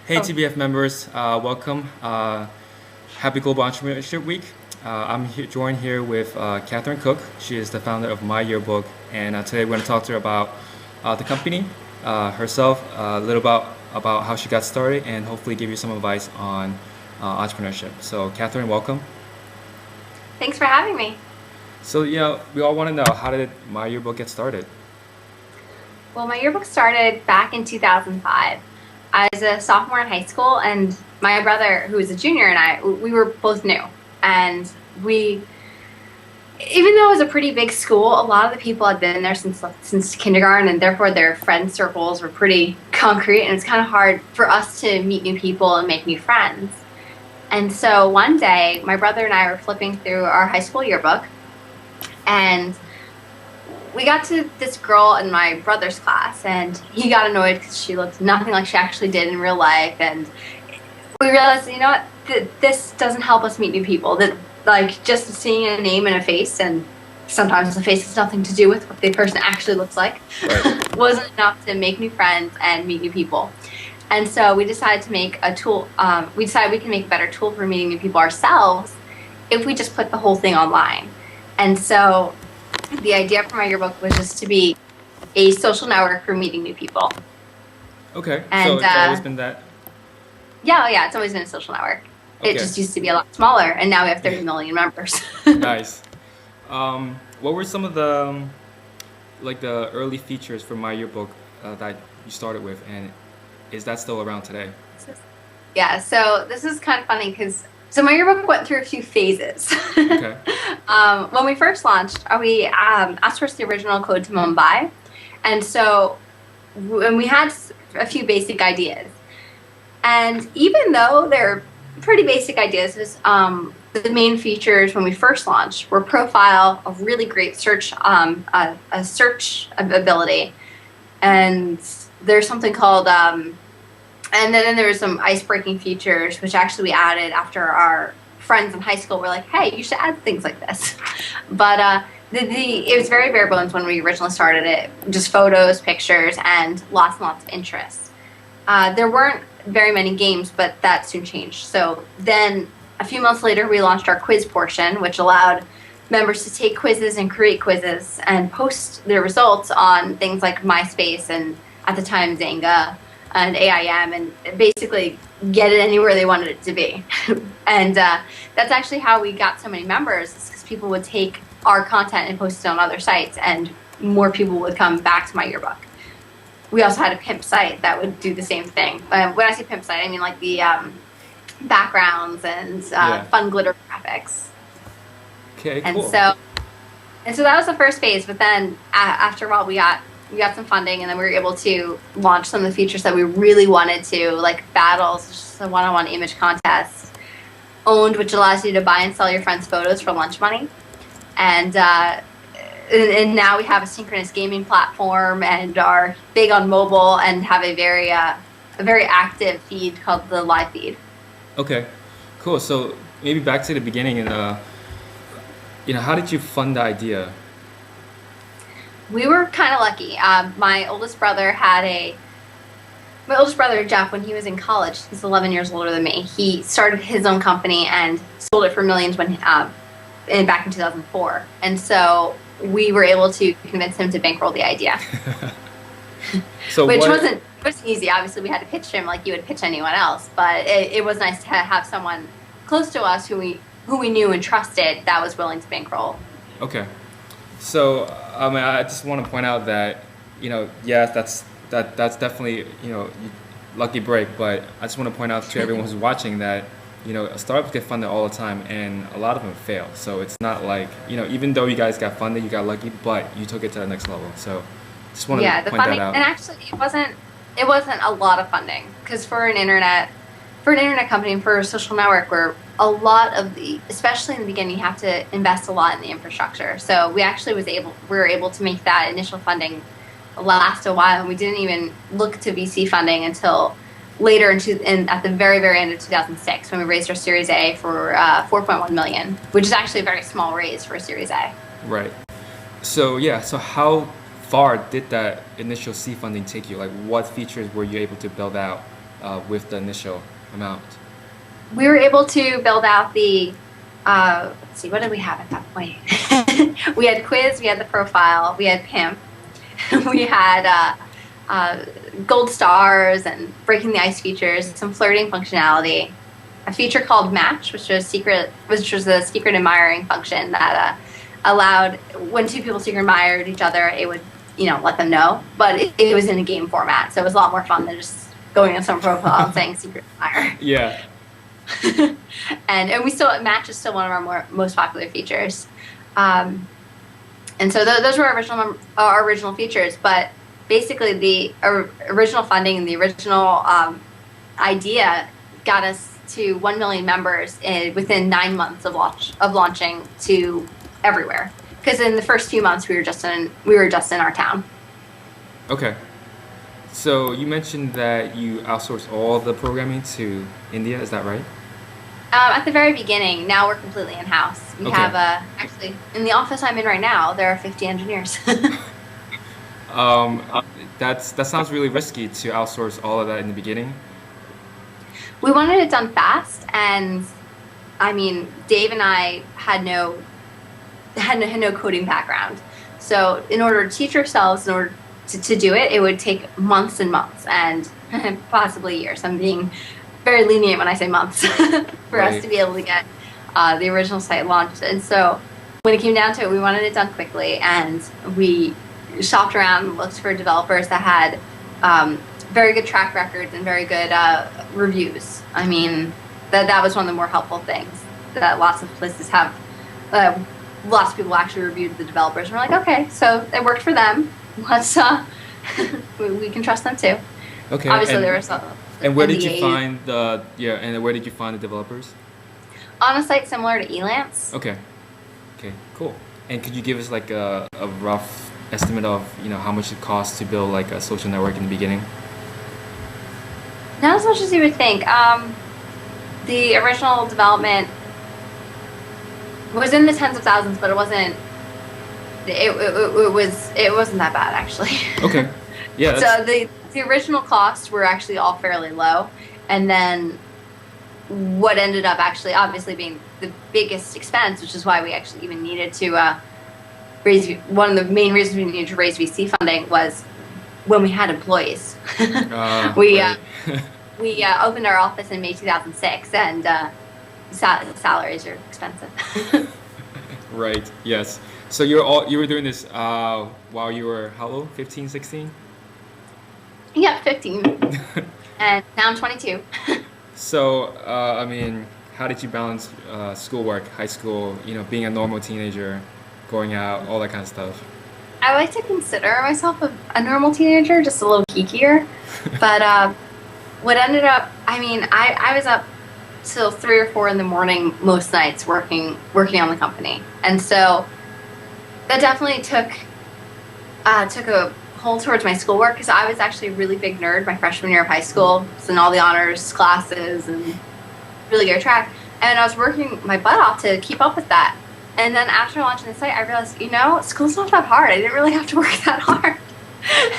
Hey Oh, TBF members, welcome. Happy Global Entrepreneurship Week. Joined here with Catherine Cook. She is the founder of MyYearBook, and today we're going to talk to her about the company, herself, a little about how she got started, and hopefully give you some advice on entrepreneurship. So, Catherine, welcome. thanks for having me. So, we all want to know, how did MyYearBook get started? Well, my yearbook started back in 2005. I was a sophomore in high school, and my brother, who was a junior, and we were both new. And we, even though it was a pretty big school, a lot of the people had been there since kindergarten, and therefore their friend circles were pretty concrete, and it's kind of hard for us to meet new people and make new friends. And so one day, my brother and I were flipping through our high school yearbook, and we got to this girl in my brother's class, and he got annoyed because she looked nothing like she actually did in real life. And we realized, you know what, this doesn't help us meet new people. That, like, just seeing a name and a face, and sometimes the face has nothing to do with what the person actually looks like, Right. wasn't enough to make new friends and meet new people. And so we decided to make a tool. We decided we can make a better tool for meeting new people ourselves if we just put the whole thing online. And so the idea for my yearbook was just to be a social network for meeting new people. Okay, so And it's always been that. yeah, it's always been a social network. It Okay, just used to be a lot smaller, and now we have 30 million members. nice. What were some of the like the early features for My Yearbook that you started with, and is that still around today? Yeah, so this is kind of funny because my yearbook went through a few phases. Okay. When we first launched, we outsourced the original code to Mumbai, and so and we had a few basic ideas. And even though they're pretty basic ideas, the main features when we first launched were profile, a really great search, a search ability, and there's something called, and then there was some ice-breaking features, which actually we added after our friends in high school were like, "Hey, you should add things like this." But it was very bare bones when we originally started it, just photos, pictures, and lots of interest. There weren't very many games, but that soon changed. So then a few months later, we launched our quiz portion, which allowed members to take quizzes and create quizzes and post their results on things like MySpace and, at the time, Zanga and AIM, and basically get it anywhere they wanted it to be. And that's actually how we got so many members, because people would take our content and post it on other sites, and more people would come back to my yearbook. We also had a pimp site that would do the same thing. When I say pimp site, I mean like the backgrounds and Yeah. fun glitter graphics. Okay, And cool. so that was the first phase. But then after a while, we got some funding, and then we were able to launch some of the features that we really wanted to, like battles, just a one-on-one image contest, owned, which allows you to buy and sell your friends' photos for lunch money, and now we have a synchronous gaming platform and are big on mobile and have a very active feed called the live feed. Okay, cool. So maybe back to the beginning, and how did you fund the idea? We were kind of lucky. My oldest brother Jeff, when he was in college, he's 11 years older than me. He started his own company and sold it for millions back in 2004. And so we were able to convince him to bankroll the idea, So which what? wasn't easy. Obviously, we had to pitch him like you would pitch anyone else, but it was nice to have someone close to us who we knew and trusted that was willing to bankroll. Okay. So I just want to point out that yes, that's definitely lucky break, but I just want to point out to everyone who's watching that startups get funded all the time, and a lot of them fail. So it's not like even though you guys got funded, you got lucky, but you took it to the next level. So just wanted Yeah, to the point that funding, out. and actually, it wasn't a lot of funding, because for an internet company and for a social network, where a lot of especially in the beginning, you have to invest a lot in the infrastructure. So we were able to make that initial funding last a while, and we didn't even look to VC funding until later at the very, very end of 2006, when we raised our Series A for 4.1 million, which is actually a very small raise for a Series A. Right. So yeah. So how far did that initial C funding take you? Like, what features were you able to build out with the initial amount? We were able to build out the, let's see, what did we have at that point? We had quiz, we had the profile, we had pimp, we had gold stars and breaking the ice features, some flirting functionality, a feature called match, which was a secret admiring function that allowed when two people secret admired each other, it would let them know, but it was in a game format, so it was a lot more fun than just going on some profile and saying secret admire. Yeah. and we still, match is still one of our most popular features. And so those were our original features, but basically the original funding and the original idea got us to 1 million members within 9 months of launching to everywhere. Because in the first few months we were just in our town. Okay. So you mentioned that you outsourced all the programming to India. Is that right? At the very beginning. Now we're completely in-house. We Okay. have actually in the office I'm in right now there are 50 engineers. Um, that sounds really risky to outsource all of that in the beginning. We wanted it done fast, and I mean, Dave and I had no coding background. So in order to teach ourselves, in order to do it, it would take months and months, and possibly years. I'm being very lenient when I say months for us Right. to be able to get the original site launched. And so when it came down to it, we wanted it done quickly, and we shopped around and looked for developers that had very good track records and very good reviews. I mean, that was one of the more helpful things, that lots of places have. Lots of people actually reviewed the developers, and we're like, okay, so it worked for them. Let's we can trust them too. Okay. Obviously, and, there were some and where did you NDAs. find and where did you find the developers? On a site similar to Elance. Okay. Okay, cool. And could you give us like a rough estimate of, how much it costs to build like a social network in the beginning? Not as much as you would think. The original development was in the tens of thousands, but it wasn't. It wasn't that bad actually. Okay. Yeah. So the original costs were actually all fairly low, and then what ended up actually obviously being the biggest expense, which is why we actually even needed to raise. One of the main reasons we needed to raise VC funding was when we had employees. We right. we opened our office in May 2006, and salaries are expensive. Right. Yes. So you were doing this while you were how old? 15, 16? Yeah, 15, and now I'm 22. So I mean, how did you balance schoolwork, high school, being a normal teenager, going out, all that kind of stuff? I like to consider myself a normal teenager, just a little geekier. But what ended up, I mean, I was up till 3 or 4 in the morning most nights working on the company, and so that definitely took a hold towards my schoolwork, because I was actually a really big nerd my freshman year of high school, was in all the honors classes and really good track, and I was working my butt off to keep up with that. And then after launching the site, I realized, school's not that hard. I didn't really have to work that hard.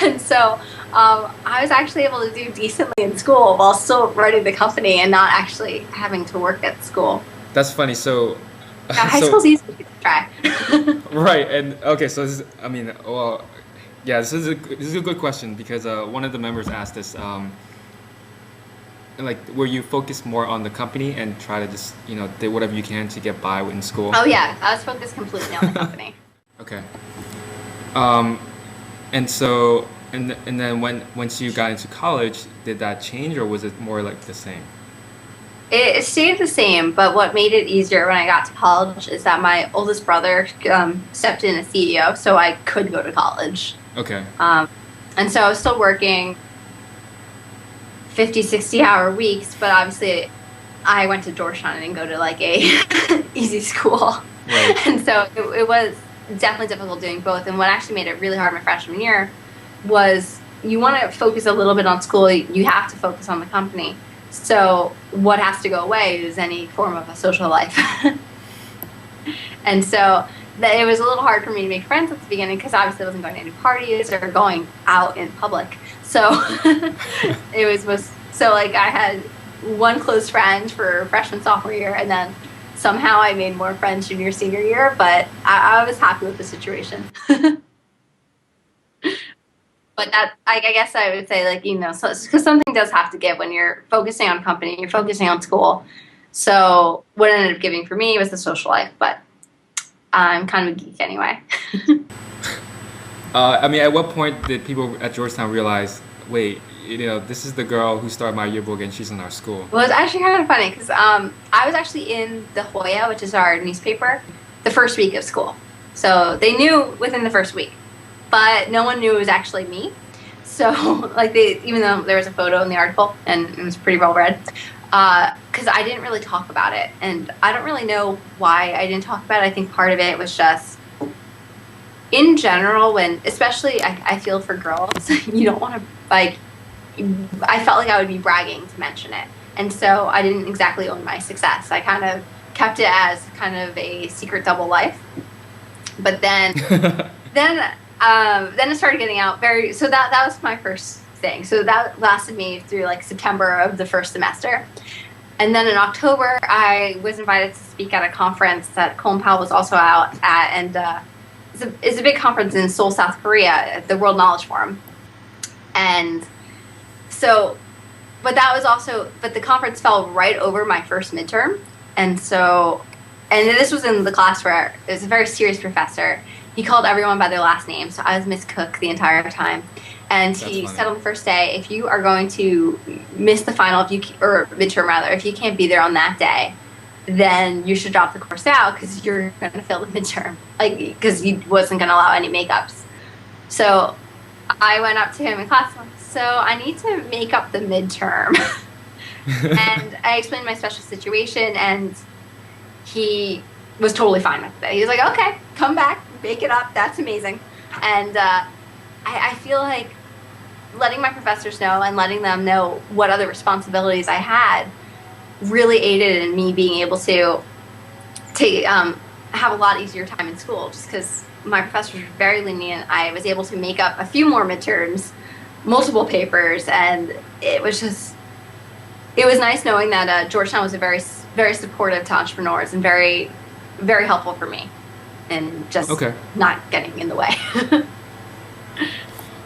And so I was actually able to do decently in school while still running the company and not actually having to work at school. That's funny. So Yeah, high school's easy to try. right. And okay, so this is, I mean, well, yeah, this is a good question, because one of the members asked this, like, were you focused more on the company and try to just, do whatever you can to get by in school? Oh yeah, I was focused completely on the company. Okay. And so, and then once you got into college, did that change, or was it more like the same? It stayed the same, but what made it easier when I got to college is that my oldest brother stepped in as CEO, so I could go to college. Okay. And so I was still working 50, 60-hour weeks, but obviously I went to Georgetown and didn't go to like a easy school. Right. And so it was definitely difficult doing both. And what actually made it really hard my freshman year was you want to focus a little bit on school, you have to focus on the company. So what has to go away is any form of a social life. And so it was a little hard for me to make friends at the beginning, because obviously I wasn't going to any parties or going out in public. So it was So like I had one close friend for freshman, sophomore year, and then somehow I made more friends junior, senior year, but I was happy with the situation. But that, I guess I would say, like, so because something does have to give when you're focusing on company, you're focusing on school. So what it ended up giving for me was the social life, but I'm kind of a geek anyway. I mean, at what point did people at Georgetown realize, wait, this is the girl who started My Yearbook and she's in our school? Well, it's actually kind of funny because I was actually in the Hoya, which is our newspaper, the first week of school. So they knew within the first week, but no one knew it was actually me. So like even though there was a photo in the article and it was pretty well read, because I didn't really talk about it, and I don't really know why I didn't talk about it. I think part of it was just in general, when especially I feel for girls, you don't want to like. I felt like I would be bragging to mention it, and so I didn't exactly own my success. I kind of kept it as kind of a secret double life. But then then it started getting out very. So that was my first thing. So that lasted me through like September of the first semester. And then in October, I was invited to speak at a conference that Colin Powell was also out at, and it's a big conference in Seoul, South Korea, at the World Knowledge Forum. And so, but the conference fell right over my first midterm. And so, and this was in the class where it was a very serious professor. He called everyone by their last name. So I was Miss Cook the entire time. And he said on the first day, if you are going to miss the final, or midterm rather, if you can't be there on that day, then you should drop the course out because you're going to fail the midterm. Like, because he wasn't going to allow any makeups. So I went up to him in class. So I need to make up the midterm. And I explained my special situation, and he was totally fine with it. He was like, okay, come back, make it up. That's amazing. And I feel like letting my professors know and letting them know what other responsibilities I had really aided in me being able to have a lot easier time in school, just because my professors were very lenient. I was able to make up a few more midterms, multiple papers, and it was nice knowing that Georgetown was a very, very supportive to entrepreneurs and very, very helpful for me, and just not getting in the way.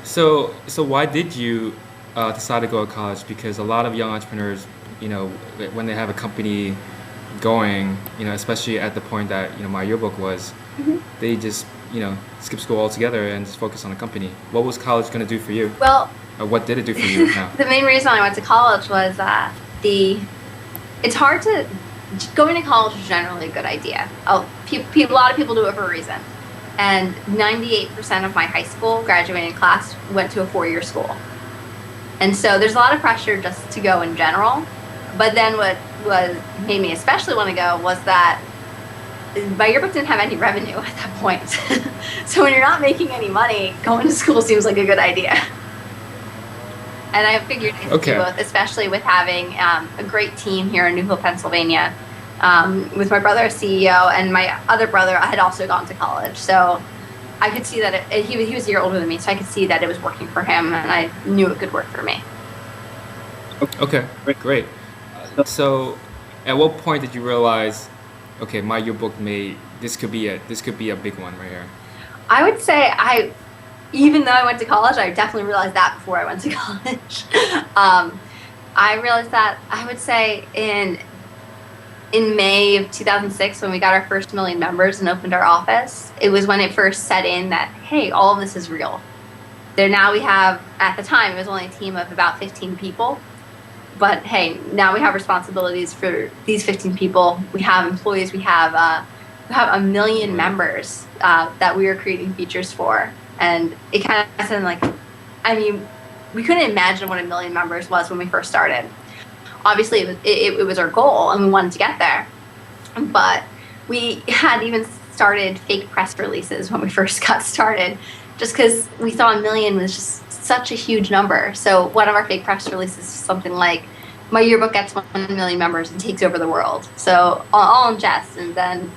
So why did you decide to go to college? Because a lot of young entrepreneurs, when they have a company going, especially at the point that My Yearbook was, they just skip school altogether and just focus on a company. What was college going to do for you? Well, what did it do for you now? The main reason I went to college was it's hard to going to college is generally a good idea. A lot of people do it for a reason. And 98% of my high school graduating class went to a 4-year school. And so there's a lot of pressure just to go in general. But then what made me especially want to go was that My Yearbook didn't have any revenue at that point. So when you're not making any money, going to school seems like a good idea. And I figured I could do both, especially with having a great team here in New Hope, Pennsylvania, with my brother as CEO, and my other brother had also gone to college. So I could see that he was a year older than me, so I could see that it was working for him, and I knew it could work for me. Okay, great. So at what point did you realize, okay, My Yearbook this could be a big one right here? I would say even though I went to college, I definitely realized that before I went to college. I realized that, I would say, in May of 2006, when we got our first 1 million members and opened our office, it was when it first set in that, hey, all of this is real. Now we have, at the time, it was only a team of about 15 people. But hey, now we have responsibilities for these 15 people. We have employees. We have 1 million members that we are creating features for. And it kind of sounded like, we couldn't imagine what 1 million members was when we first started. Obviously, it was our goal, and we wanted to get there. But we had even started fake press releases when we first got started, just because we thought 1 million was just such a huge number. So one of our fake press releases is something like, My Yearbook gets 1 million members and takes over the world. So all in jest, and then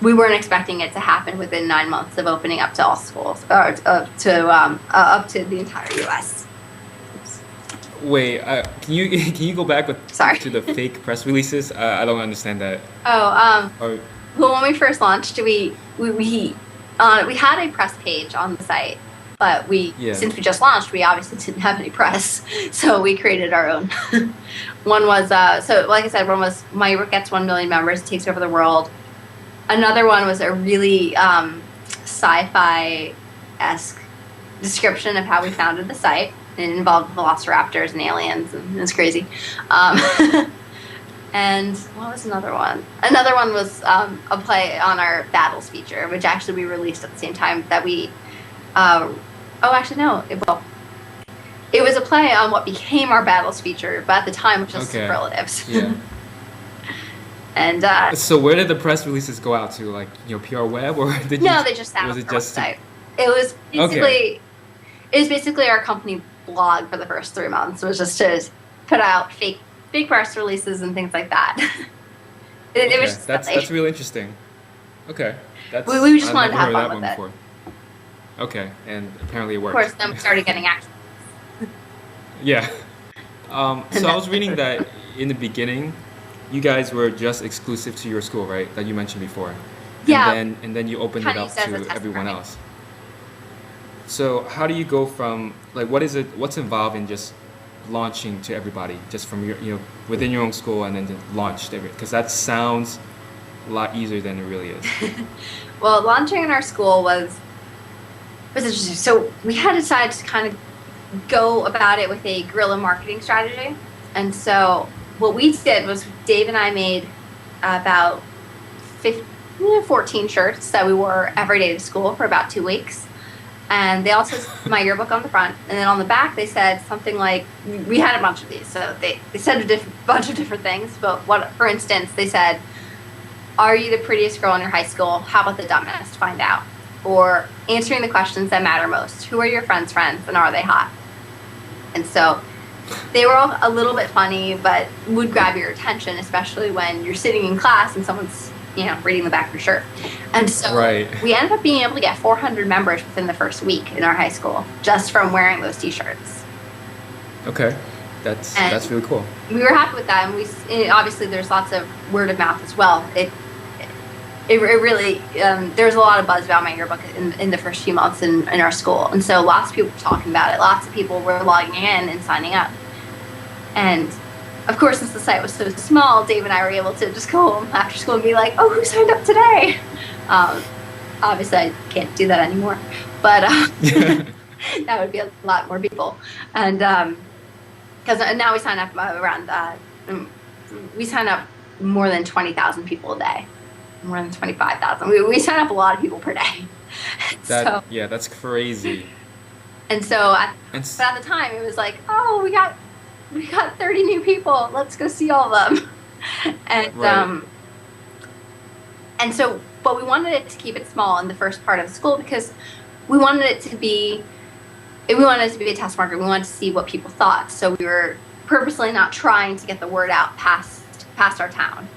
we weren't expecting it to happen within 9 months of opening up to all schools, or up to the entire U.S. Wait, can you can you go back Sorry. to the fake press releases? I don't understand that. Oh, Or well, when we first launched, we had a press page on the site, but yeah. since we just launched, we obviously didn't have any press, so we created our own. One was so like I said, one was My Yearbook gets 1 million members, takes over the world. Another one was a really sci-fi esque description of how we founded the site. It involved velociraptors and aliens, and it was crazy. Um, and what was another one? Another one was a play on our battles feature, which actually we released at the same time that we. Oh, actually, no. It was a play on what became our battles feature, but at the time, it was just Okay. superlatives. Yeah. And So where did the press releases go out to? Like, PR web, or did you? no, they just sat Was on it our just? website. It was Okay. basically it was basically our company blog for the first 3 months. It was just to put out fake press releases and things like that. It was Okay. just That's silly. really interesting. Okay. We just I've wanted to never have heard fun that with one it. before. Okay, and apparently it Of course, worked. then we started getting action. Yeah. And So I was then, reading that in the beginning, you guys were just exclusive to your school, right? That you mentioned before, yeah, and then you opened it kind of up used as a to test everyone market. else. So how do you go from, like, what is it? What's involved in just launching to everybody, just from your within your own school, and then just launch to because that sounds a lot easier than it really is. Well, launching in our school was interesting. So we had decided to kind of go about it with a guerrilla marketing strategy. And so what we did was Dave and I made about 15, 14 shirts that we wore every day to school for about 2 weeks. And they also said My Yearbook on the front. And then on the back, they said something like, we had a bunch of these. So they said a bunch of different things. But for instance, they said, are you the prettiest girl in your high school? How about the dumbest? Find out. Or answering the questions that matter most. Who are your friends' friends, and are they hot? And so they were all a little bit funny, but would grab your attention, especially when you're sitting in class and someone's, reading the back of your shirt. And so Right. we ended up being able to get 400 members within the first week in our high school, just from wearing those t-shirts. Okay. That's And really cool. we were happy with that, and obviously there's lots of word of mouth as well. It really there's a lot of buzz about My Yearbook in the first few months in our school, and so lots of people were talking about it. Lots of people were logging in and signing up, and of course, since the site was so small, Dave and I were able to just go home after school and be like, "Oh, who signed up today?" Obviously, I can't do that anymore, but that would be a lot more people, and because now we sign up around we sign up more than 20,000 people a day. More than 25,000. We sign up a lot of people per day. So That's crazy. and so And but at the time it was like, oh, we got 30 new people. Let's go see all of them. And right. and so, but we wanted it to keep it small in the first part of the school because we wanted it to be a test market. We wanted to see what people thought. So we were purposely not trying to get the word out past our town.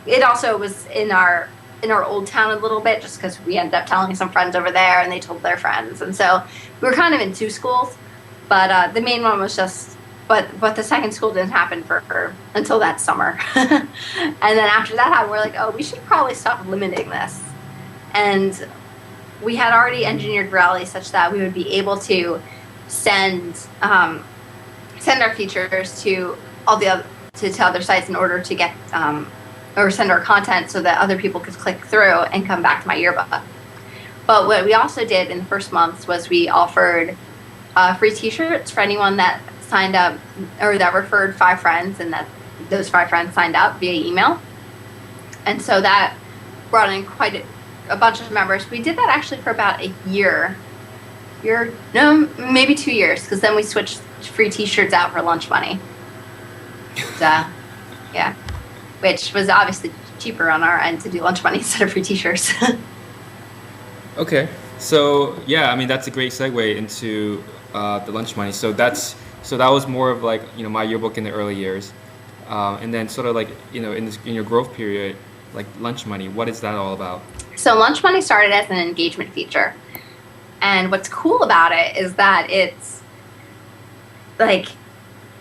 It also was in our old town a little bit, just because we ended up telling some friends over there, and they told their friends, and so we were kind of in 2 schools. But the main one was just, but the second school didn't happen for until that summer, and then after that happened, we're like, oh, we should probably stop limiting this, and we had already engineered virality such that we would be able to send our features to other sites in order to get or send our content so that other people could click through and come back to My Yearbook. But what we also did in the first months was we offered free t-shirts for anyone that signed up or that referred 5 friends, and that those 5 friends signed up via email. And so that brought in quite a bunch of members. We did that actually for about a year. No, maybe 2 years, because then we switched free t-shirts out for lunch money. Yeah. Which was obviously cheaper on our end to do lunch money instead of free t-shirts. Okay. So yeah, I mean that's a great segue into the lunch money. So that was more of like My Yearbook in the early years, and then sort of like in your growth period, like lunch money. What is that all about? So lunch money started as an engagement feature, and what's cool about it is that it's like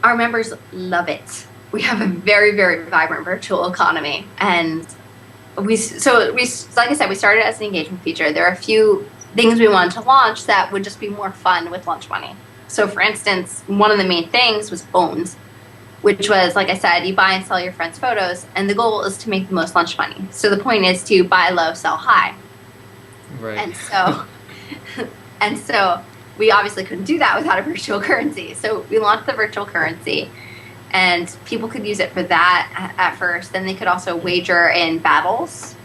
our members love it. We have a very, very vibrant virtual economy, and we like I said, we started as an engagement feature. There are a few things we wanted to launch that would just be more fun with lunch money. So, for instance, one of the main things was phones, which was, like I said, you buy and sell your friends' photos, and the goal is to make the most lunch money. So the point is to buy low, sell high. Right. And so we obviously couldn't do that without a virtual currency. So we launched the virtual currency, and people could use it for that at first. Then they could also wager in battles.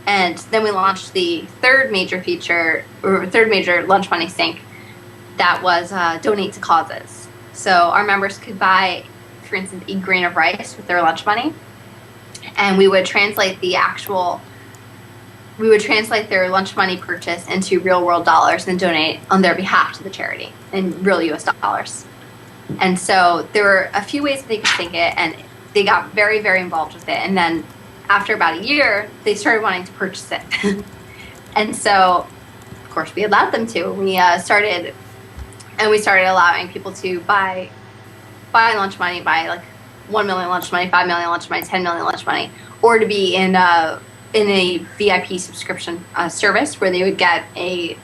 And then we launched the third major feature, or third major lunch money sync, that was donate to causes. So our members could buy, for instance, a grain of rice with their lunch money, and we would translate their lunch money purchase into real world dollars and donate on their behalf to the charity in real US dollars. And so there were a few ways that they could sync it, and they got very, very involved with it. And then after about a year, they started wanting to purchase it. And so, of course, we allowed them to. We started allowing people to buy lunch money, buy like 1 million lunch money, 5 million lunch money, 10 million lunch money, or to be in a VIP subscription service where they would get a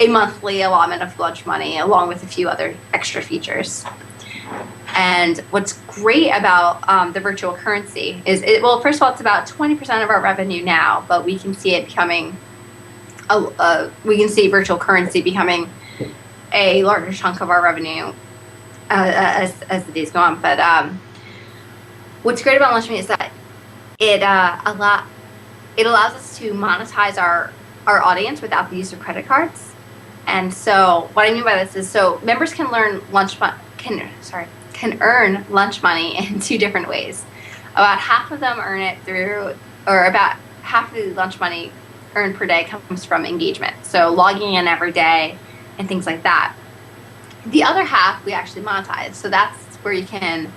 monthly allotment of lunch money along with a few other extra features. And what's great about the virtual currency is, first of all, it's about 20% of our revenue now, but we can see it becoming, we can see virtual currency becoming a larger chunk of our revenue as the days go on. But what's great about lunch money is that it allows us to monetize our audience without the use of credit cards. And so what I mean by this is, so members can earn lunch money in two different ways. About half of them earn it through, or about half of the lunch money earned per day comes from engagement. So logging in every day and things like that. The other half we actually monetize. So that's where you can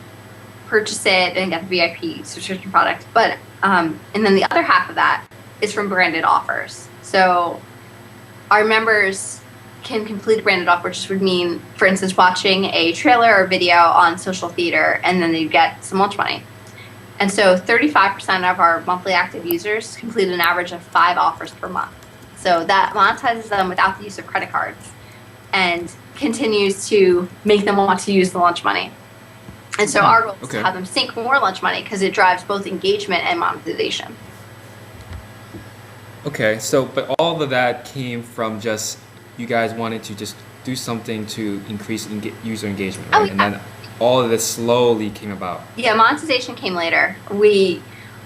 purchase it and get the VIP subscription product. But and then the other half of that is from branded offers. So our members can complete a branded offer, which would mean, for instance, watching a trailer or video on social theater, and then they get some lunch money. And so 35% of our monthly active users complete an average of 5 offers per month. So that monetizes them without the use of credit cards and continues to make them want to use the lunch money. And so our goal is to have them sync more lunch money because it drives both engagement and monetization. Okay, so but all of that came from just you guys wanted to just do something to increase user engagement, right? Oh, yeah. And then all of this slowly came about. Yeah, monetization came later.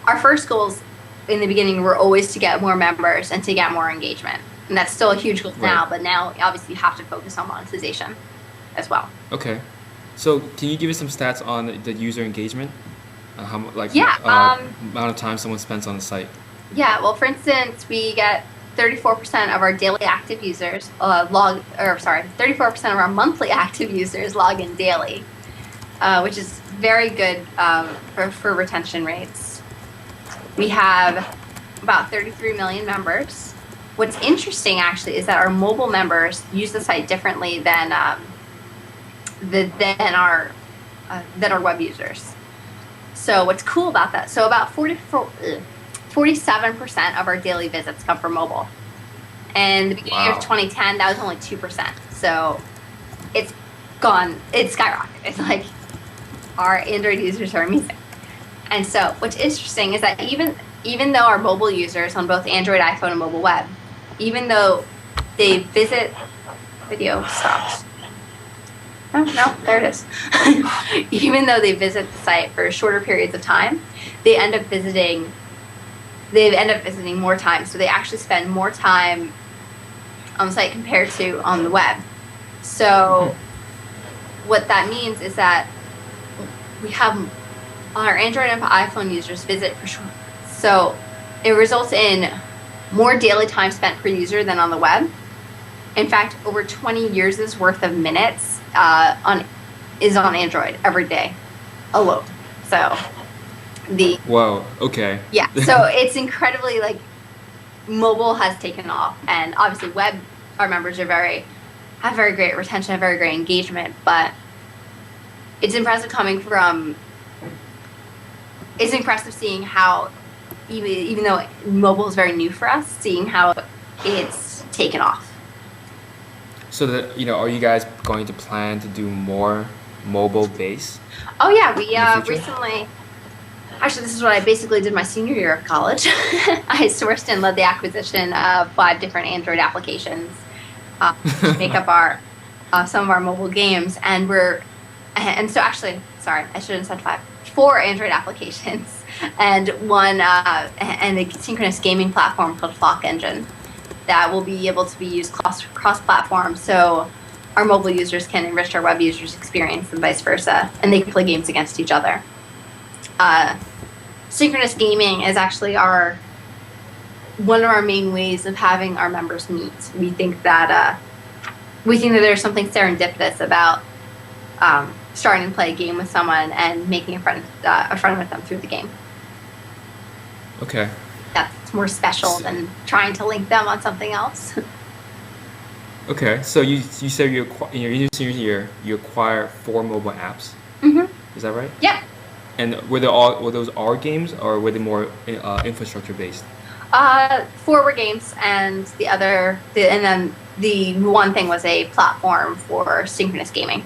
Our first goals in the beginning were always to get more members and to get more engagement. And that's still a huge goal now, but now obviously you have to focus on monetization as well. Okay. So can you give us some stats on the user engagement? How amount of time someone spends on the site? Yeah, well, for instance, we get 34% of our daily active users 34% of our monthly active users log in daily, which is very good for retention rates. We have about 33 million members. What's interesting, actually, is that our mobile members use the site differently than our web users. So what's cool about that? So about 47% of our daily visits come from mobile. And the beginning of 2010, that was only 2%. So it's skyrocketed. It's like our Android users are amazing. And so what's interesting is that even though our mobile users on both Android, iPhone, and mobile web, even though they visit, video stops. Oh, no, there it is. Even though they visit the site for shorter periods of time, they end up visiting more time. So they actually spend more time on the site compared to on the web. So what that means is that we have our Android and iPhone users visit for sure. So it results in more daily time spent per user than on the web. In fact, over 20 years' worth of minutes is on Android every day alone. So Whoa, okay. Yeah, so it's incredibly, mobile has taken off, and obviously web, our members have very great retention, have very great engagement, but it's impressive coming from. It's impressive seeing how, even though mobile is very new for us, seeing how it's taken off. So that, are you guys going to plan to do more mobile base Oh yeah, we in the future? recently. Actually, this is what I basically did my senior year of college. I sourced and led the acquisition of 5 different Android applications to make up our some of our mobile games, and so actually, sorry, I should have said 5. 4 Android applications and one and a synchronous gaming platform called Flock Engine that will be able to be used cross-platform, so our mobile users can enrich our web users' experience and vice versa, and they can play games against each other. Synchronous gaming is actually one of our main ways of having our members meet. We think that there's something serendipitous about starting to play a game with someone and making a friend with them through the game. Okay. That's more special than trying to link them on something else. Okay. So you said in your senior year you acquire 4 mobile apps. Mm-hmm. Is that right? Yep. And were those all games, or were they more infrastructure based? 4 were games, and and then the one thing was a platform for synchronous gaming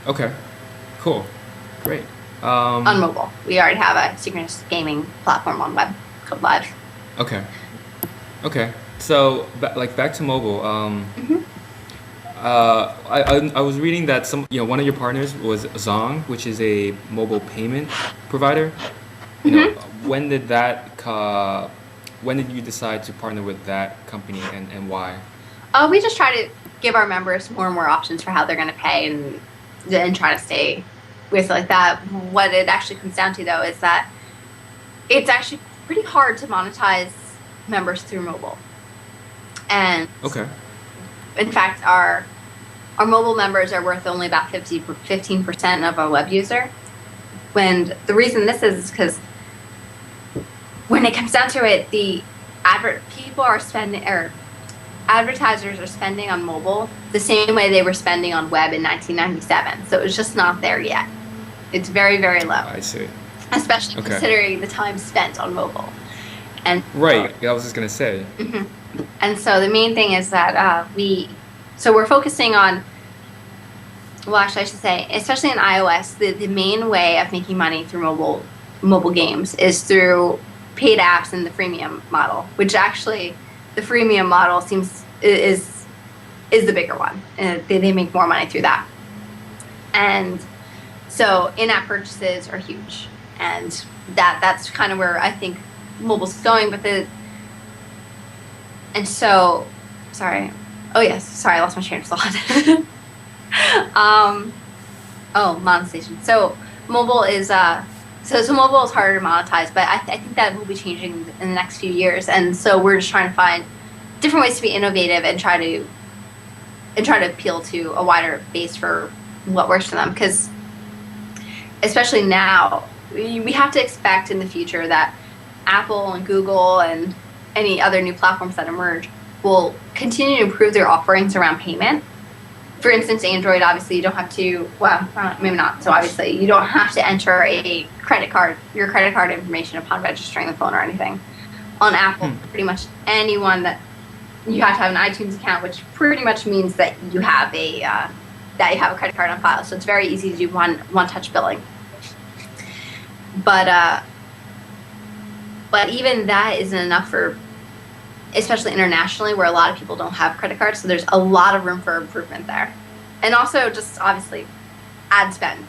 Okay. Cool. Great. on mobile. We already have a synchronous gaming platform on web called Live. Okay. Okay. So back to mobile. Mm-hmm. I was reading that one of your partners was Zong, which is a mobile payment provider. Mm-hmm. When did you decide to partner with that company, and why? We just try to give our members more and more options for how they're going to pay, and try to stay with like that. What it actually comes down to, though, is that it's actually pretty hard to monetize members through mobile. And Okay. in fact, our mobile members are worth only about 15% of a web user. When the reason this is because when it comes down to it, people are spending, or advertisers are spending on mobile the same way they were spending on web in 1997. So it's just not there yet. It's very, very low. I see. Especially Okay. considering the time spent on mobile. And Right. I was just gonna say. Mhm. And so the main thing is that we're focusing on, well, actually I should say, especially in iOS, the main way of making money through mobile games is through paid apps and the freemium model, which actually the freemium model is the bigger one. They make more money through that. And so in-app purchases are huge, and that's kind of where I think mobile's going with it. And so, sorry. Oh yes, sorry, I lost my train of thought. Monetization. So mobile is so mobile is harder to monetize, but I think that will be changing in the next few years. And so we're just trying to find different ways to be innovative and try to appeal to a wider base for what works for them. Because especially now, we have to expect in the future that Apple and Google and any other new platforms that emerge will continue to improve their offerings around payment. For instance, Android, obviously you don't have to, well, maybe not, so obviously you don't have to enter your credit card information upon registering the phone or anything. On Apple, pretty much anyone that you have to have an iTunes account, which pretty much means that you have a credit card on file. So it's very easy to do one-touch billing. But even that isn't enough for, especially internationally, where a lot of people don't have credit cards. So there's a lot of room for improvement there. And also, just obviously, ad spend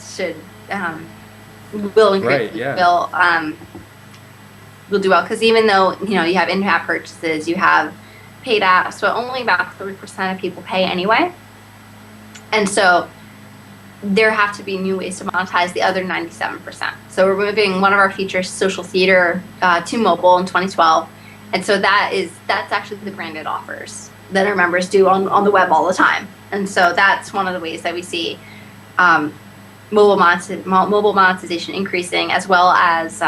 will increase. Right, yeah. Will do well, because even though you have in-app purchases, you have paid apps, so only about 3% of people pay anyway. And so there have to be new ways to monetize the other 97%. So we're moving one of our features, social theater, to mobile in 2012. And so that's actually the branded offers that our members do on the web all the time. And so that's one of the ways that we see mobile monetization increasing, as well as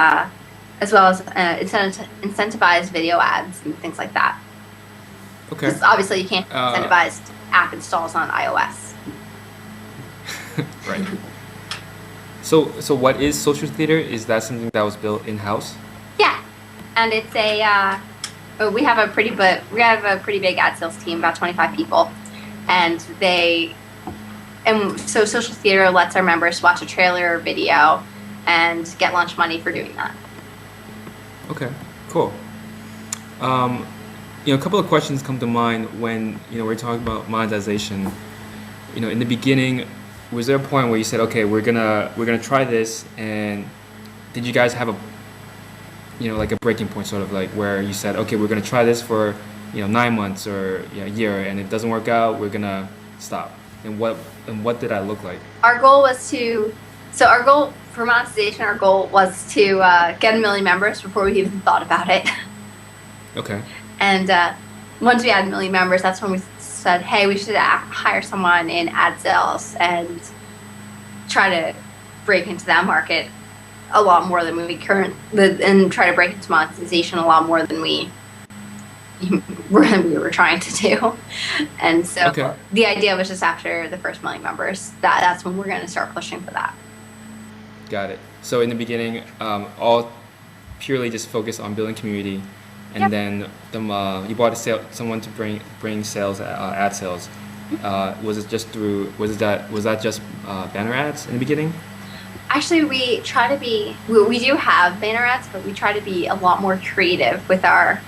incentivized video ads and things like that. Okay. Because obviously you can't incentivize app installs on iOS. Right. So what is social theater? Is that something that was built in-house? Yeah, and it's we have a pretty big ad sales team, about 25 people, and so social theater lets our members watch a trailer or video and get lunch money for doing that. Okay, cool. Um, a couple of questions come to mind when, we're talking about monetization. In the beginning, was there a point where you said, okay, we're gonna try this, and did you guys have like a breaking point, sort of like where you said, okay, we're gonna try this for 9 months or a year, and if it doesn't work out, we're gonna stop? And what did that look like? Our goal for monetization, our goal was to get 1 million members before we even thought about it. Okay. And once we had 1 million members, that's when we said, hey, we should hire someone in ad sales and try to break into that market a lot more than and try to break into monetization a lot more than we were trying to do. And so the idea was just after the first 1 million members, that's when we're going to start pushing for that. Got it. So in the beginning, all purely just focused on building community, and then you bought someone to bring sales, ad sales. Was that just banner ads in the beginning? Actually, we do have banner ads, but we try to be a lot more creative with our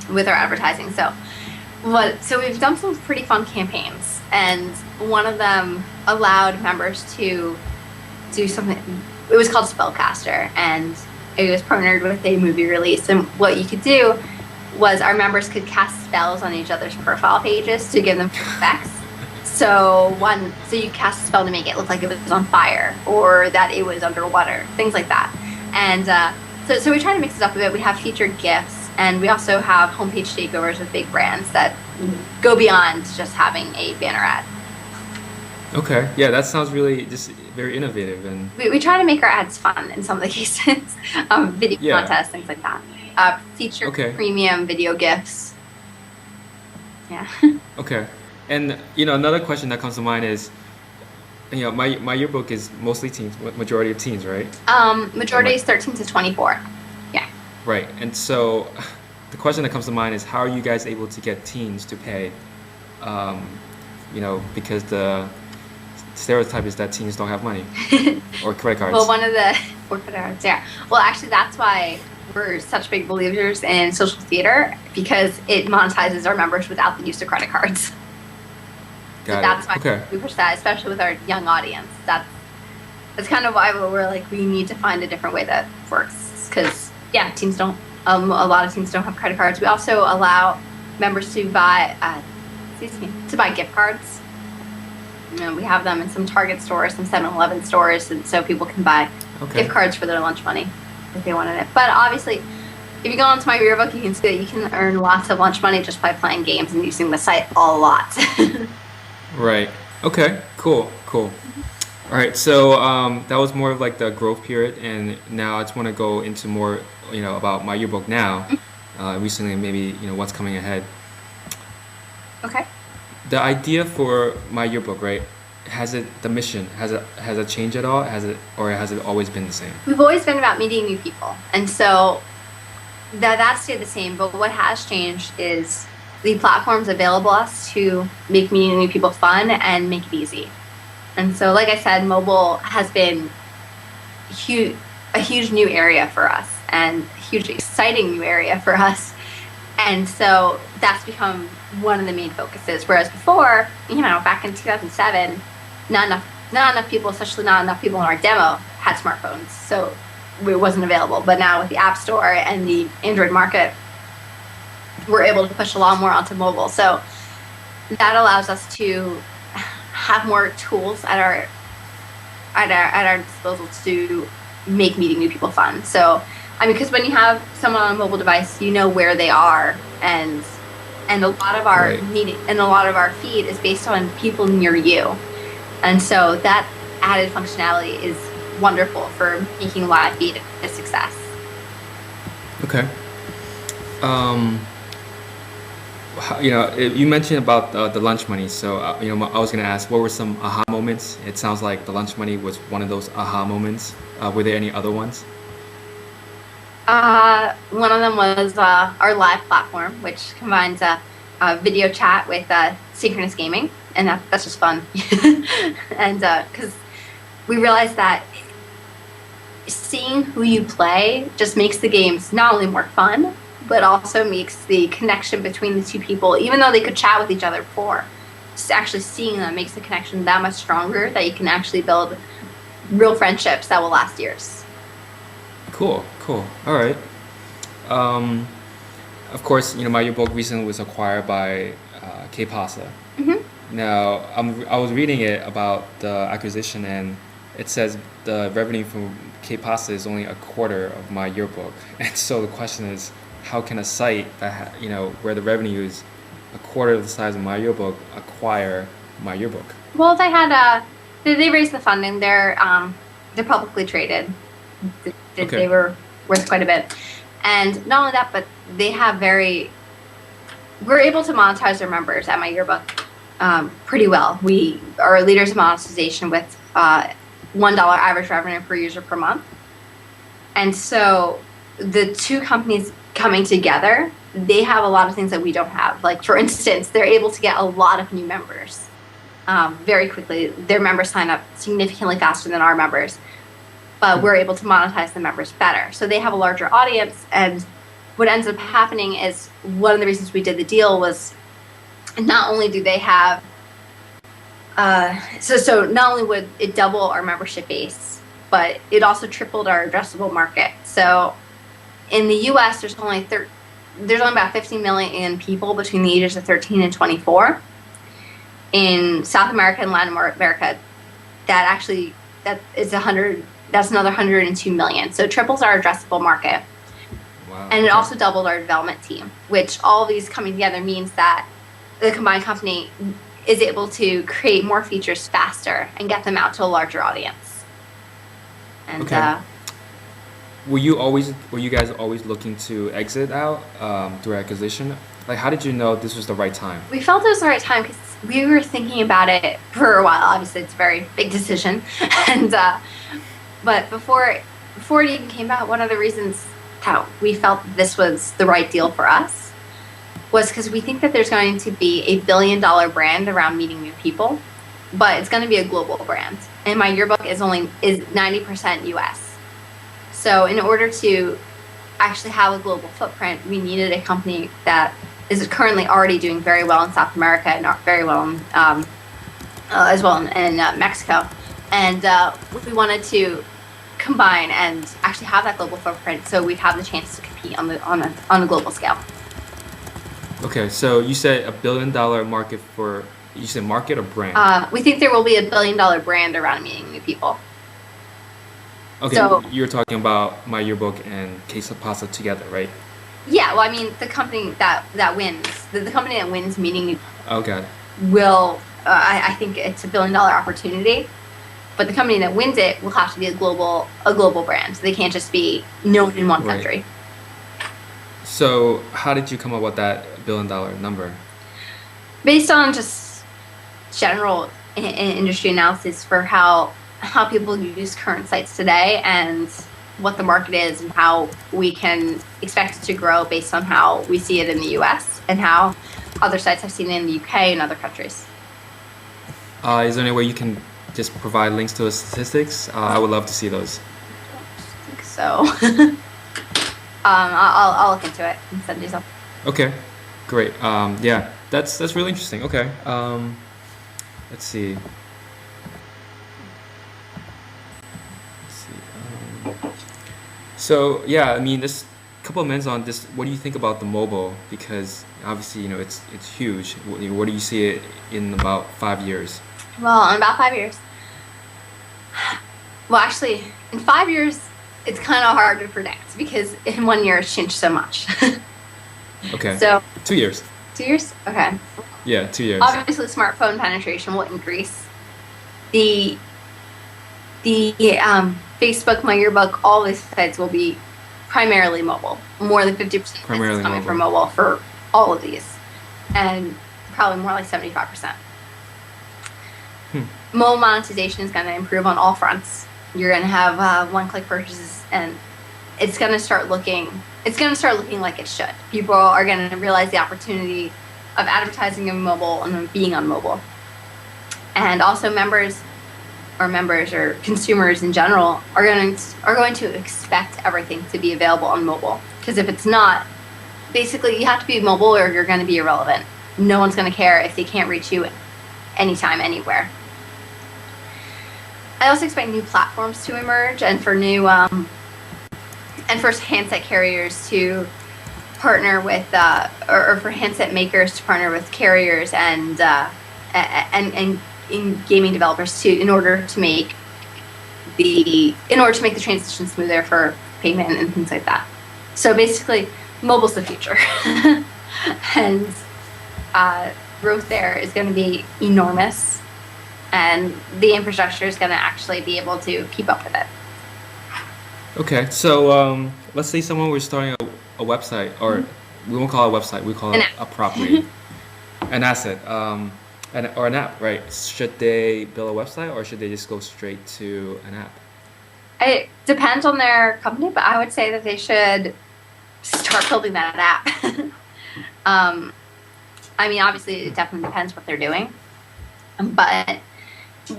advertising. So we've done some pretty fun campaigns, and one of them allowed members to do something. It was called Spellcaster, and it was partnered with a movie release. And what you could do was our members could cast spells on each other's profile pages to give them effects. So you cast a spell to make it look like it was on fire or that it was underwater, things like that. And so we try to mix it up a bit. We have featured gifts, and we also have homepage takeovers with big brands that go beyond just having a banner ad. Okay, yeah, that sounds really just very innovative. And we try to make our ads fun in some of the cases. Video contests, things like that. Feature premium video gifts. Yeah. Okay. And another question that comes to mind is, my yearbook is mostly teens, majority of teens, right? Majority is 13 to 24. Yeah. Right. And so the question that comes to mind is, how are you guys able to get teens to pay? Because the stereotype is that teens don't have money or credit cards. Well, credit cards, yeah. Well, actually, that's why we're such big believers in social theater, because it monetizes our members without the use of credit cards. That's why we push that, especially with our young audience. That's kind of why we're like, we need to find a different way that works, because teens don't. A lot of teens don't have credit cards. We also allow members to buy gift cards. We have them in some Target stores, some 7-Eleven stores, and so people can buy gift cards for their lunch money if they wanted it. But obviously, if you go onto MyYearBook, you can see that you can earn lots of lunch money just by playing games and using the site a lot. Right. Okay. Cool. All right. So that was more of like the growth period, and now I just want to go into more, about MyYearBook now. Recently, maybe what's coming ahead. Okay. The idea for MyYearBook, right? The mission has it changed at all? Has it always been the same? We've always been about meeting new people, and so that stayed the same. But what has changed is the platforms available us to make meeting new people fun and make it easy. And so, like I said, mobile has been a huge new area for us, and a huge exciting new area for us. And so that's become one of the main focuses. Whereas before, back in 2007, not enough people, especially not enough people in our demo, had smartphones, so it wasn't available. But now with the App Store and the Android market, we're able to push a lot more onto mobile. So that allows us to have more tools at our disposal to make meeting new people fun. So, because when you have someone on a mobile device, you know where they are, and a lot of our a lot of our feed is based on people near you, and so that added functionality is wonderful for making live feed a success. Okay. You mentioned about the lunch money. So, I was going to ask, what were some aha moments? It sounds like the lunch money was one of those aha moments. Were there any other ones? One of them was our live platform, which combines video chat with synchronous gaming, and that's just fun. And because we realized that seeing who you play just makes the games not only more fun, but also makes the connection between the two people, even though they could chat with each other before, just actually seeing them makes the connection that much stronger that you can actually build real friendships that will last years. Cool, cool. All right. Um, of course, MyYearBook recently was acquired by K-Pasa. Now, I was reading it about the acquisition, and it says the revenue from K-Pasa is only a quarter of MyYearBook. And so the question is, how can a site that where the revenue is a quarter of the size of MyYearBook acquire MyYearBook? Well, they raised the funding. They're publicly traded. Okay. They were worth quite a bit, and not only that, but we're able to monetize their members at MyYearBook pretty well. We are leaders in monetization with $1 average revenue per user per month, and so the two companies coming together, they have a lot of things that we don't have. Like, for instance, they're able to get a lot of new members very quickly. Their members sign up significantly faster than our members, but we're able to monetize the members better. So they have a larger audience, and what ends up happening is one of the reasons we did the deal was not only do they have so not only would it double our membership base, but it also tripled our addressable market. So in the US, there's only about 50 million people between the ages of 13 and 24. In South America and Latin America, that's another 102 million. So it triples our addressable market. Wow. And it also doubled our development team, which all of these coming together means that the combined company is able to create more features faster and get them out to a larger audience. And Okay. Were you guys always looking to exit out through acquisition? Like, how did you know this was the right time? we felt it was the right time because we were thinking about it for a while. Obviously, it's a very big decision, and but before it even came out, one of the reasons that we felt this was the right deal for us was because we think that there's going to be a billion-dollar brand around meeting new people, but it's going to be a global brand. And MyYearBook is 90% US. So in order to actually have a global footprint, we needed a company that is currently already doing very well in South America and very well in, as well in Mexico. And we wanted to combine and actually have that global footprint, so we'd have the chance to compete on a global scale. Okay, so you said $1 billion market you said market or brand? We think there will be a billion-dollar brand around meeting new people. Okay, So you're talking about MyYearBook and K-Pasa together, right? yeah, well, I mean, the company that wins, the company that wins meeting new Okay. will, I think it's a billion-dollar opportunity. But the company that wins it will have to be a global brand. So they can't just be known in one Right. country. So how did you come up with that $1 billion number? Based on just general industry analysis for how people use current sites today and what the market is and how we can expect it to grow based on how we see it in the US and how other sites have seen it in the UK and other countries. Is there any way you can just provide links to the statistics? I would love to see those. I think so. I'll look into it and send you something. Okay, great. Yeah, that's really interesting. Okay. Let's see. So yeah, I mean, this couple of minutes on this. What do you think about the mobile? Because obviously, it's huge. What do you see it in about 5 years? Well, in about 5 years. Well, actually, in 5 years, it's kind of hard to predict because in 1 year it's changed so much. Okay. So 2 years. 2 years? Okay. Yeah, 2 years. Obviously, smartphone penetration will increase. The Facebook, MyYearBook, all these sites will be primarily mobile. More than 50% Primarily is coming mobile. from mobile for all of these. and probably more like 75%. Hmm. Mobile monetization is going to improve on all fronts. You're going to have one-click purchases, and it's going to start looking like it should. People are going to realize the opportunity of advertising on mobile and being on mobile. And also members or consumers in general are going to expect everything to be available on mobile. Because if it's not, basically you have to be mobile or you're going to be irrelevant. No one's going to care if they can't reach you anytime, anywhere. I also expect new platforms to emerge, and for new and for handset carriers to partner with, or for handset makers to partner with carriers and gaming developers in order to make the transition smoother for payment and things like that. So basically, mobile's the future, and growth there is going to be enormous, and the infrastructure is going to actually be able to keep up with it. Okay, so let's say someone was starting a website, or we won't call it a website, we call it a property, an asset, or an app, right? Should they build a website, or should they just go straight to an app? It depends on their company, but I would say that they should start building that app. I mean, obviously, it definitely depends what they're doing, but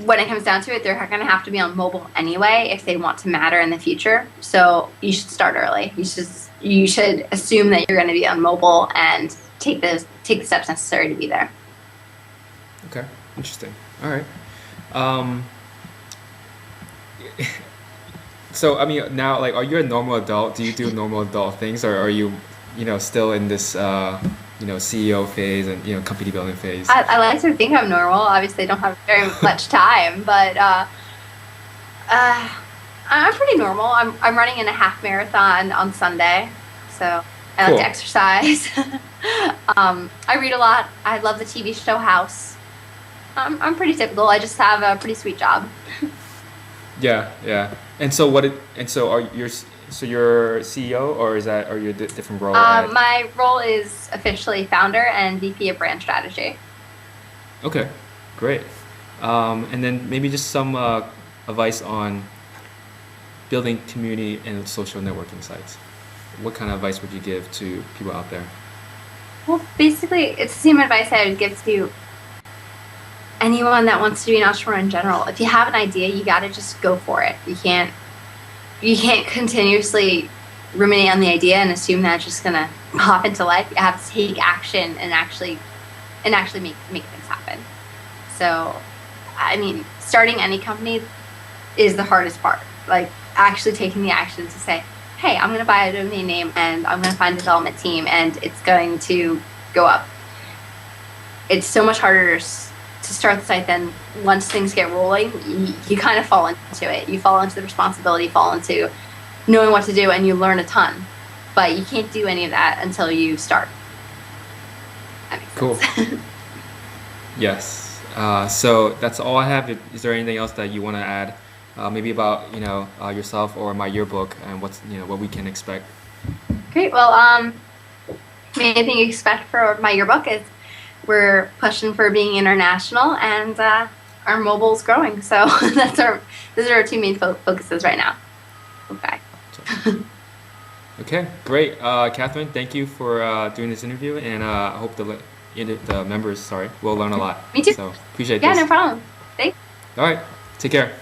when it comes down to it, they're going to have to be on mobile anyway if they want to matter in the future. So you should start early. You should assume that you're going to be on mobile and take the steps necessary to be there. Okay, interesting. All right. So I mean, now, like, are you a normal adult? Do you do normal adult things, or are you, still in this, CEO phase and company building phase? I like to think I'm normal. Obviously, I don't have very much time, but I'm pretty normal. I'm running in a half marathon on Sunday, so I like to exercise. I read a lot. I love the TV show House. I'm pretty typical. I just have a pretty sweet job. Yeah, yeah. And so you're CEO, or are you a different role? My role is officially founder and VP of brand strategy. Okay, great. And then maybe just some advice on building community and social networking sites. What kind of advice would you give to people out there? Well, basically, it's the same advice I would give to anyone that wants to be an entrepreneur in general. If you have an idea, you got to just go for it. You can't continuously ruminate on the idea and assume that it's just gonna pop into life. You have to take action and actually make things happen. So, I mean, starting any company is the hardest part. Like, actually taking the action to say, hey, I'm gonna buy a domain name and I'm gonna find a development team and it's going to go up. It's so much harder to start the site, then once things get rolling, you kind of fall into it. You fall into the responsibility, fall into knowing what to do, and you learn a ton. But you can't do any of that until you start. That makes sense. Cool. Yes. So that's all I have. Is there anything else that you want to add? Maybe about yourself or MyYearBook and what we can expect? Great. Well, main thing you expect for MyYearBook is we're pushing for being international, and our mobile's growing. So those are our two main focuses right now. Okay. Okay, great. Catherine, thank you for doing this interview, and I hope the members, will learn a lot. Me too. So appreciate Yeah, this. no problem. Thanks. All right, take care.